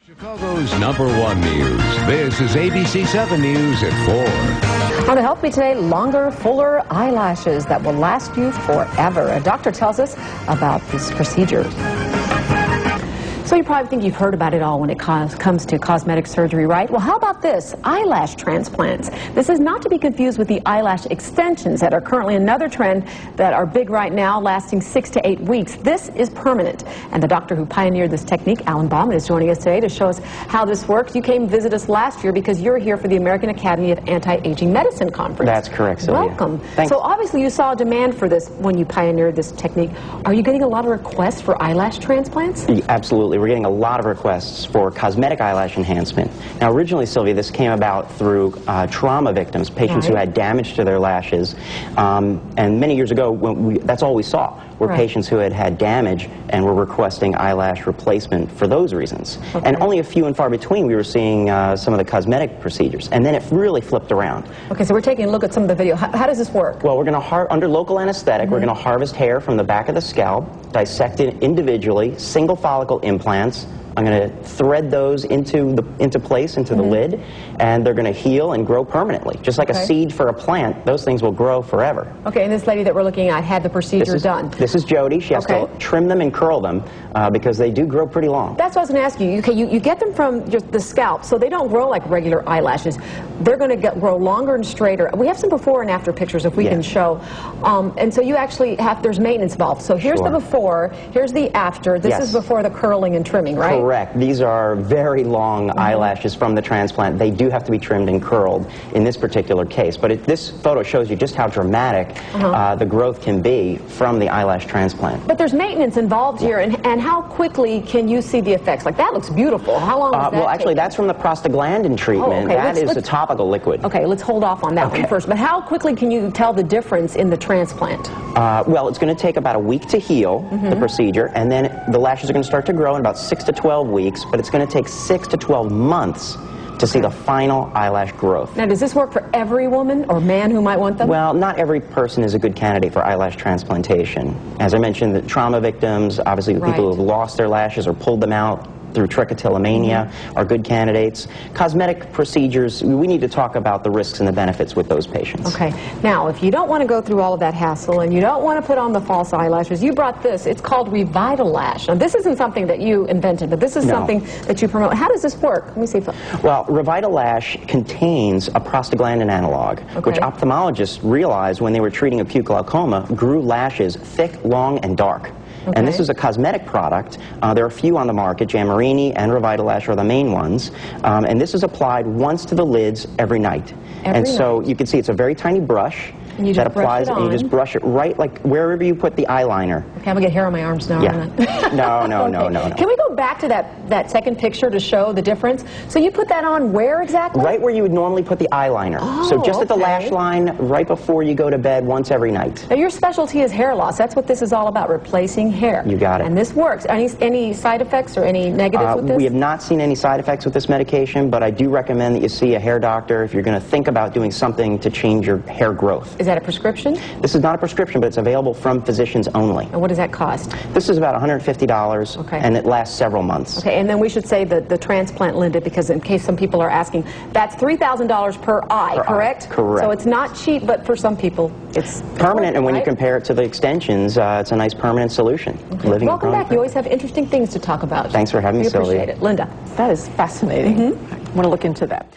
Chicago's #1 news. This is ABC 7 News at 4. On to help me today, longer, fuller eyelashes that will last you forever. A doctor tells us about this procedure. So you probably think you've heard about it all when it comes to cosmetic surgery, right? Well, how about this? Eyelash transplants. This is not to be confused with the eyelash extensions that are currently another trend that are big right now, lasting 6 to 8 weeks. This is permanent. And the doctor who pioneered this technique, Alan Bauman, is joining us today to show us how this works. You came visit us last year because you're here for the American Academy of Anti-Aging Medicine conference. That's correct, Sylvia. Welcome. Thanks. So obviously you saw a demand for this when you pioneered this technique. Are you getting a lot of requests for eyelash transplants? Absolutely. We're getting a lot of requests for cosmetic eyelash enhancement. Now, originally, Sylvia, this came about through trauma victims, patients who had damage to their lashes. And many years ago, that's all we saw were patients who had damage and were requesting eyelash replacement for those reasons. And only a few and far between we were seeing some of the cosmetic procedures. And then it really flipped around. Okay, so we're taking a look at some of the video. How does this work? Well, we're going to, under local anesthetic, we're going to harvest hair from the back of the scalp, dissect it individually, single follicle implants. I'm going to thread those into the lid, and they're going to heal and grow permanently. Just like a seed for a plant, those things will grow forever. Okay, and this lady that we're looking at had the procedure done. This is Jody. She has to trim them and curl them because they do grow pretty long. That's what I was going to ask you. Okay, you get them from the scalp, so they don't grow like regular eyelashes. They're going to grow longer and straighter. We have some before and after pictures if we can show. And so you actually have, there's maintenance involved. So here's the before, here's the after. This is before the curling and trimming, right? Correct. These are very long eyelashes from the transplant. They do have to be trimmed and curled in this particular case. But this photo shows you just how dramatic the growth can be from the eyelash transplant. But there's maintenance involved here, and how quickly can you see the effects? Like, that looks beautiful. How long does that Well, actually, that's from the prostaglandin treatment. That is a topical liquid. Okay, let's hold off on that one first. But how quickly can you tell the difference in the transplant? Well, it's going to take about a week to heal, the procedure, and then the lashes are going to start to grow in about 6 to 12 weeks, but it's going to take 6 to 12 months to see the final eyelash growth. Now, does this work for every woman or man who might want them? Well, not every person is a good candidate for eyelash transplantation. As I mentioned, the trauma victims, obviously the people who have lost their lashes or pulled them out through trichotillomania are good candidates. Cosmetic procedures, we need to talk about the risks and the benefits with those patients. Okay. Now, if you don't want to go through all of that hassle and you don't want to put on the false eyelashes, you brought this. It's called Eyelash. Now, this isn't something that you invented, but this is something that you promote. How does this work? Let me see. Well, Eyelash contains a prostaglandin analog, which ophthalmologists realized when they were treating acute glaucoma grew lashes thick, long, and dark. And this is a cosmetic product. There are a few on the market. Jamarini and Eyelash are the main ones. And this is applied once to the lids every night. So you can see it's a very tiny brush that applies, and you just brush it right like wherever you put the eyeliner. Okay, I'm going to get hair on my arms now. No. Can we go back to that second picture to show the difference? So you put that on where exactly? Right where you would normally put the eyeliner. So just at the lash line, right before you go to bed once every night. Now, your specialty is hair loss. That's what this is all about, replacing hair. You got it. And this works. Any side effects or any negatives with this? We have not seen any side effects with this medication, but I do recommend that you see a hair doctor if you're going to think about doing something to change your hair growth. Is that a prescription? This is not a prescription, but it's available from physicians only. And what does that cost? This is about $150, and it lasts several months. Okay, and then we should say the transplant limited, because in case some people are asking, that's $3,000 per eye, correct? Correct. So it's not cheap, but for some people it's permanent, and when you compare it to the extensions, it's a nice permanent solution. Welcome back. You always have interesting things to talk about. Thanks for having me, Sylvia. We appreciate it. Linda. That is fascinating. I want to look into that.